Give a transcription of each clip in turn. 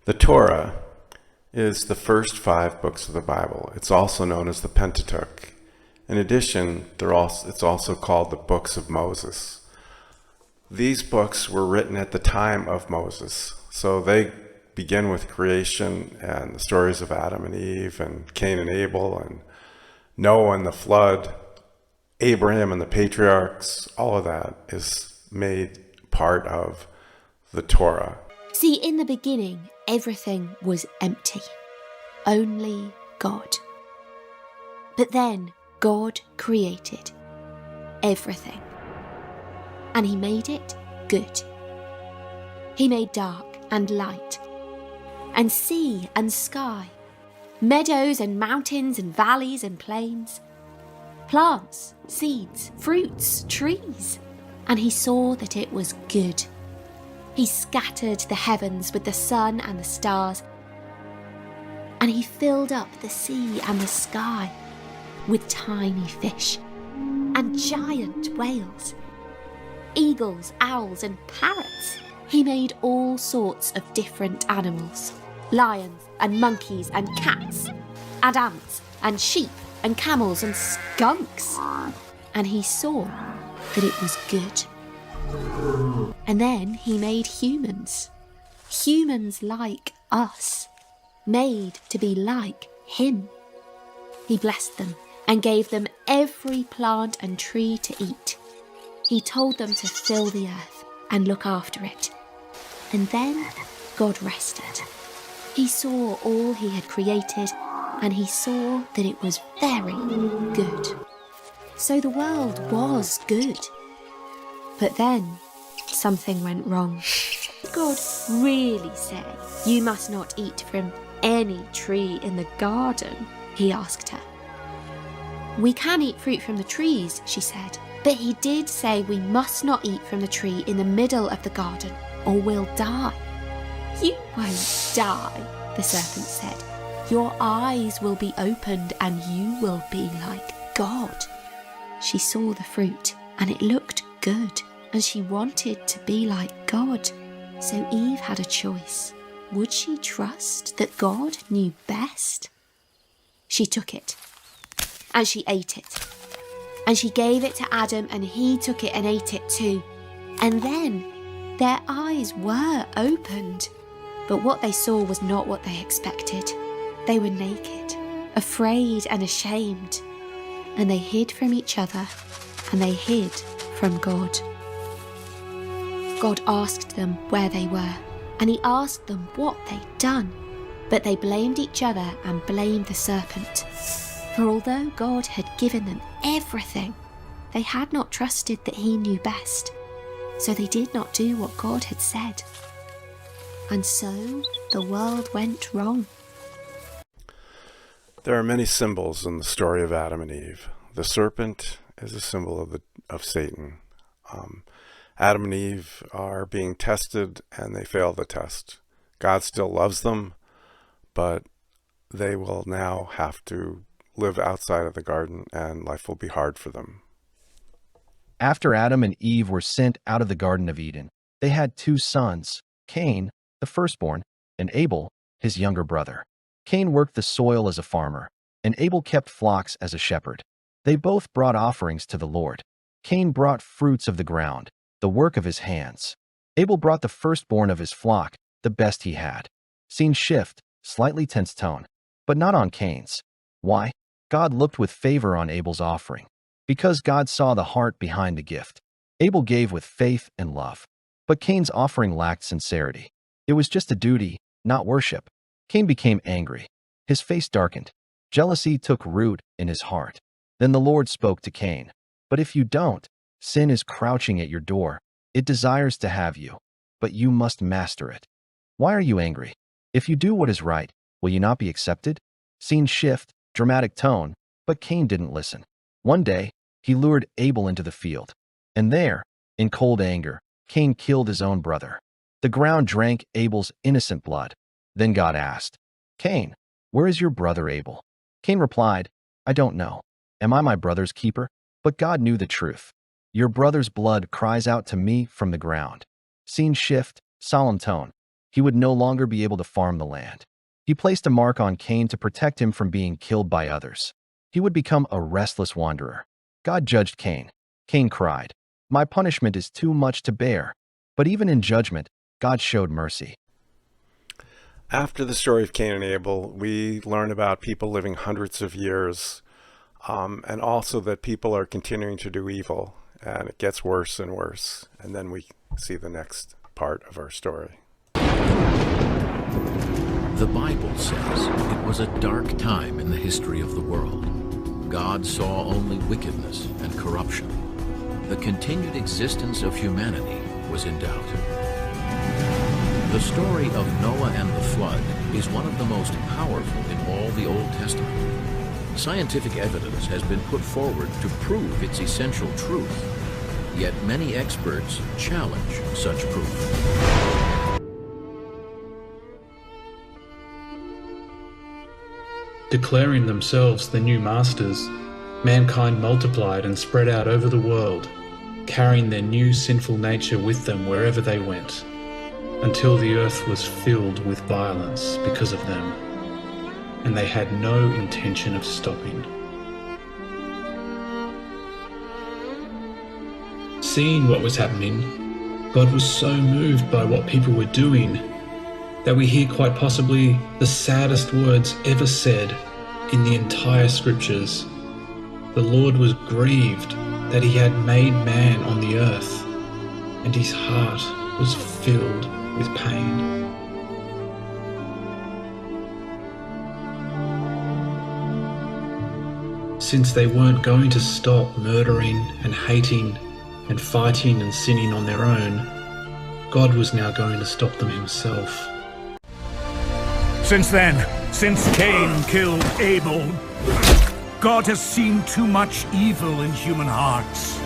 The Torah is the first 5 books of the Bible. It's also known as the Pentateuch. In addition, it's also called the books of Moses. These books were written at the time of Moses, so they begin with creation and the stories of Adam and Eve and Cain and Abel and Noah and the flood, Abraham and the patriarchs. All of that is made part of the Torah. See, in the beginning, everything was empty. Only God. But then God created everything. And He made it good. He made dark and light, and sea and sky, meadows and mountains and valleys and plains, plants, seeds, fruits, trees. And He saw that it was good. He scattered the heavens with the sun and the stars, and He filled up the sea and the sky with tiny fish and giant whales, eagles, owls and parrots. He made all sorts of different animals, lions and monkeys and cats and ants and sheep and camels and skunks. And He saw that it was good. And then He made humans like us, made to be like Him. He blessed them and gave them every plant and tree to eat. He told them to fill the earth and look after it. And then God rested. He saw all He had created, and He saw that it was very good. So the world was good. But then something went wrong. Did God really say, "You must not eat from any tree in the garden?" He asked her. "We can eat fruit from the trees," she said, "but He did say we must not eat from the tree in the middle of the garden, or we'll die." "You won't die," the serpent said. "Your eyes will be opened and you will be like God." She saw the fruit and it looked good, and she wanted to be like God. So Eve had a choice. Would she trust that God knew best? She took it, and she ate it. And she gave it to Adam, and he took it and ate it too. And then their eyes were opened. But what they saw was not what they expected. They were naked, afraid and ashamed. And they hid from each other, and they hid from God. God asked them where they were, and He asked them what they'd done. But they blamed each other and blamed the serpent. For although God had given them everything, they had not trusted that He knew best. So they did not do what God had said. And so the world went wrong. There are many symbols in the story of Adam and Eve. The serpent is a symbol of Satan. Adam and Eve are being tested, and they fail the test. God still loves them, but they will now have to live outside of the garden, and life will be hard for them. After Adam and Eve were sent out of the Garden of Eden, they had 2 sons, Cain, the firstborn, and Abel, his younger brother. Cain worked the soil as a farmer, and Abel kept flocks as a shepherd. They both brought offerings to the Lord. Cain brought fruits of the ground, the work of his hands. Abel brought the firstborn of his flock, the best he had. Scene shift, slightly tense tone, but not on Cain's. Why? God looked with favor on Abel's offering. Because God saw the heart behind the gift. Abel gave with faith and love. But Cain's offering lacked sincerity. It was just a duty, not worship. Cain became angry. His face darkened. Jealousy took root in his heart. Then the Lord spoke to Cain. "But if you don't, sin is crouching at your door. It desires to have you, but you must master it. Why are you angry? If you do what is right, will you not be accepted?" Scene shift, dramatic tone, but Cain didn't listen. One day, he lured Abel into the field. And there, in cold anger, Cain killed his own brother. The ground drank Abel's innocent blood. Then God asked, "Cain, where is your brother Abel?" Cain replied, "I don't know. Am I my brother's keeper?" But God knew the truth. "Your brother's blood cries out to me from the ground." Scene shift, solemn tone. he would no longer be able to farm the land. He placed a mark on Cain to protect him from being killed by others. He would become a restless wanderer. God judged Cain. Cain cried, "My punishment is too much to bear." But even in judgment, God showed mercy. After the story of Cain and Abel, we learn about people living hundreds of years, and also that people are continuing to do evil, and it gets worse and worse. And then we see the next part of our story. The Bible says it was a dark time in the history of the world. God saw only wickedness and corruption. The continued existence of humanity was in doubt. The story of Noah and the flood is one of the most powerful in all the Old Testament. Scientific evidence has been put forward to prove its essential truth, yet many experts challenge such proof. Declaring themselves the new masters, mankind multiplied and spread out over the world, carrying their new sinful nature with them wherever they went, until the earth was filled with violence because of them, and they had no intention of stopping. Seeing what was happening, God was so moved by what people were doing that we hear quite possibly the saddest words ever said in the entire scriptures. The Lord was grieved that he had made man on the earth, and his heart was filled with pain. Since they weren't going to stop murdering and hating and fighting and sinning on their own, God was now going to stop them himself. Since then, since Cain killed Abel, God has seen too much evil in human hearts.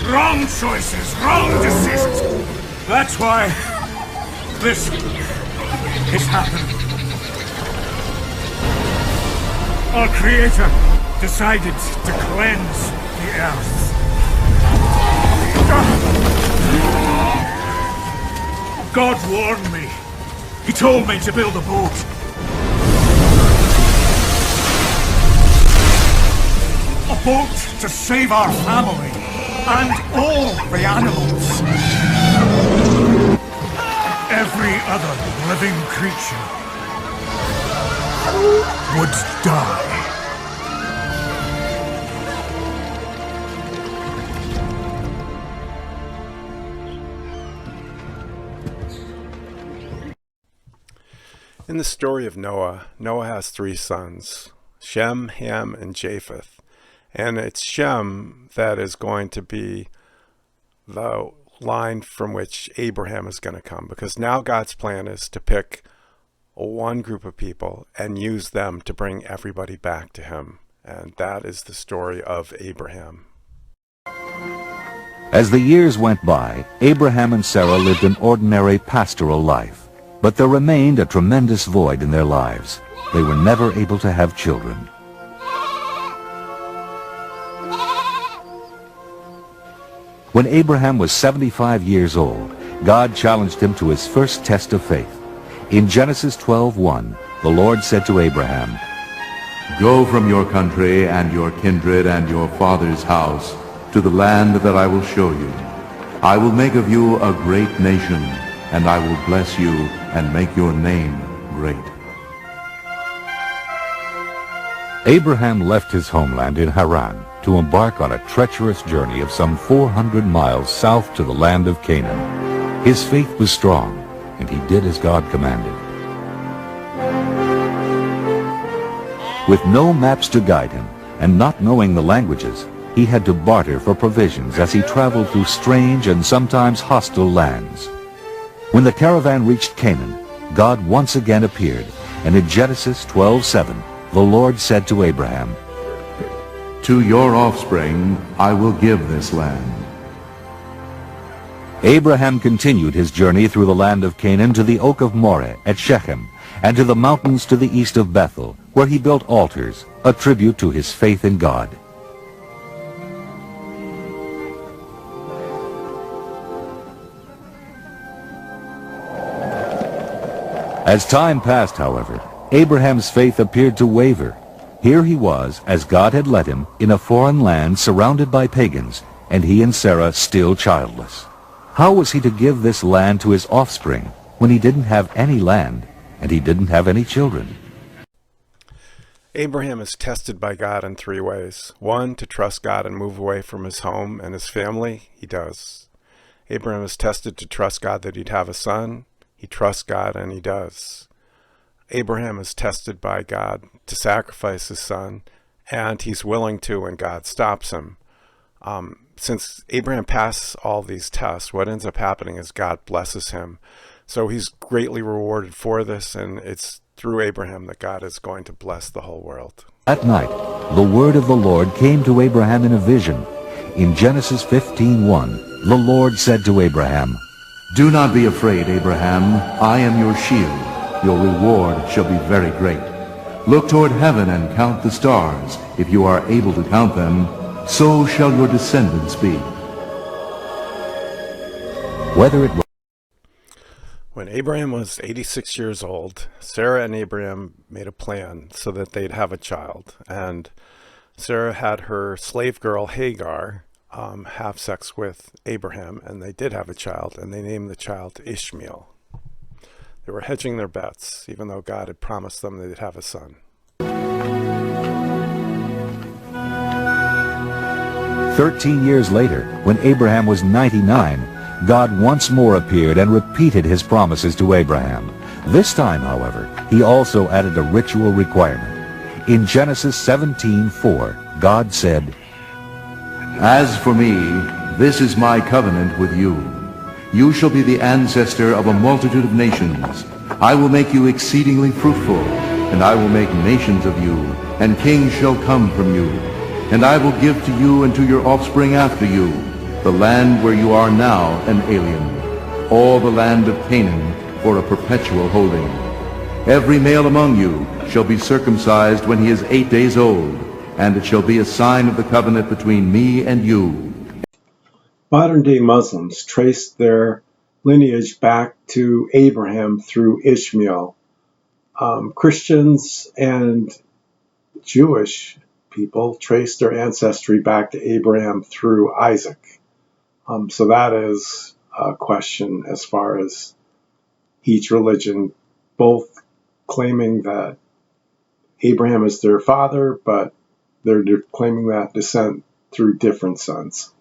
Wrong choices, wrong decisions. That's why this has happened. Our Creator decided to cleanse the earth. God warned me. He told me to build a boat. A boat to save our family and all the animals. Every other living creature would die. In the story of Noah, Noah has 3 sons, Shem, Ham, and Japheth. And it's Shem that is going to be the line from which Abraham is going to come, because now God's plan is to pick one group of people and use them to bring everybody back to him. And that is the story of Abraham. As the years went by, Abraham and Sarah lived an ordinary pastoral life, but there remained a tremendous void in their lives. They were never able to have children. When Abraham was 75 years old, God challenged him to his first test of faith. In Genesis 12:1, the Lord said to Abraham, "Go from your country and your kindred and your father's house to the land that I will show you. I will make of you a great nation, and I will bless you and make your name great." Abraham left his homeland in Haran to embark on a treacherous journey of some 400 miles south to the land of Canaan. His faith was strong, and he did as God commanded. With no maps to guide him, and not knowing the languages, he had to barter for provisions as he traveled through strange and sometimes hostile lands. When the caravan reached Canaan, God once again appeared, and in Genesis 12:7, the Lord said to Abraham, "To your offspring I will give this land." Abraham continued his journey through the land of Canaan to the oak of Moreh at Shechem, and to the mountains to the east of Bethel, where he built altars, a tribute to his faith in God. As time passed, however, Abraham's faith appeared to waver. Here he was, as God had led him, in a foreign land surrounded by pagans, and he and Sarah still childless. How was he to give this land to his offspring when he didn't have any land and he didn't have any children? Abraham is tested by God in 3 ways. 1, to trust God and move away from his home and his family. He does. Abraham is tested to trust God that he'd have a son. He trusts God and he does. Abraham is tested by God to sacrifice his son, and he's willing to when God stops him. Since Abraham passes all these tests, what ends up happening is God blesses him. So he's greatly rewarded for this, and it's through Abraham that God is going to bless the whole world. At night, the word of the Lord came to Abraham in a vision. In Genesis 15:1, the Lord said to Abraham, Do not be afraid, Abraham. I am your shield. Your reward shall be very great. Look toward heaven and count the stars. If you are able to count them, so shall your descendants be. Whether it was When Abraham was 86 years old, Sarah and Abraham made a plan so that they'd have a child. And Sarah had her slave girl Hagar have sex with Abraham, and they did have a child, and they named the child Ishmael. They were hedging their bets, even though God had promised them they'd have a son. 13 years later, when Abraham was 99, God once more appeared and repeated his promises to Abraham. This time, however, he also added a ritual requirement. In Genesis 17:4, God said, As for me, this is my covenant with you. You shall be the ancestor of a multitude of nations. I will make you exceedingly fruitful, and I will make nations of you, and kings shall come from you. And I will give to you and to your offspring after you the land where you are now an alien, all the land of Canaan for a perpetual holding. Every male among you shall be circumcised when he is 8 days old, and it shall be a sign of the covenant between me and you. Modern-day Muslims trace their lineage back to Abraham through Ishmael. Christians and Jewish people trace their ancestry back to Abraham through Isaac. So that is a question as far as each religion, both claiming that Abraham is their father, but they're claiming that descent through different sons.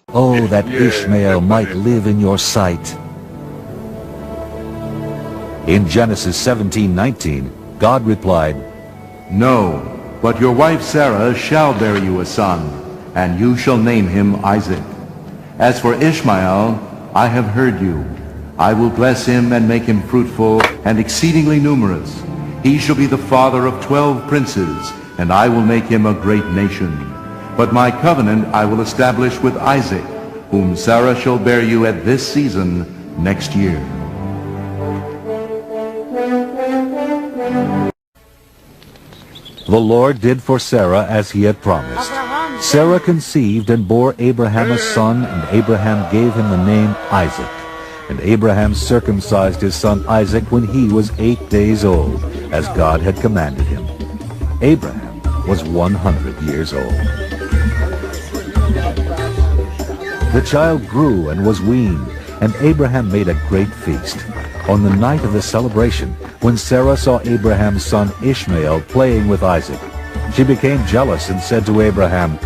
Oh, that Ishmael might live in your sight. In Genesis 17:19, God replied, No, but your wife Sarah shall bear you a son, and you shall name him Isaac. As for Ishmael, I have heard you. I will bless him and make him fruitful and exceedingly numerous. He shall be the father of 12 princes, and I will make him a great nation. But my covenant I will establish with Isaac, whom Sarah shall bear you at this season next year. The Lord did for Sarah as he had promised. Sarah conceived and bore Abraham a son, and Abraham gave him the name Isaac. And Abraham circumcised his son Isaac when he was 8 days old, as God had commanded him. Abraham was 100 years old. The child grew and was weaned, and Abraham made a great feast. On the night of the celebration, when Sarah saw Abraham's son Ishmael playing with Isaac, she became jealous and said to Abraham,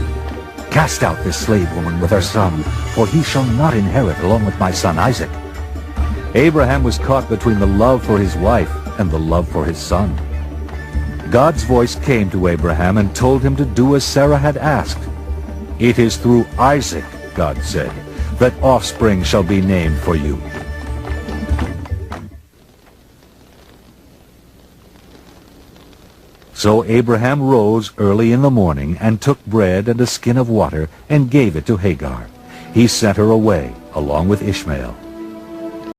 Cast out this slave woman with her son, for he shall not inherit along with my son Isaac. Abraham was caught between the love for his wife and the love for his son. God's voice came to Abraham and told him to do as Sarah had asked. It is through Isaac, God said, that offspring shall be named for you. So Abraham rose early in the morning and took bread and a skin of water and gave it to Hagar. he sent her away along with Ishmael.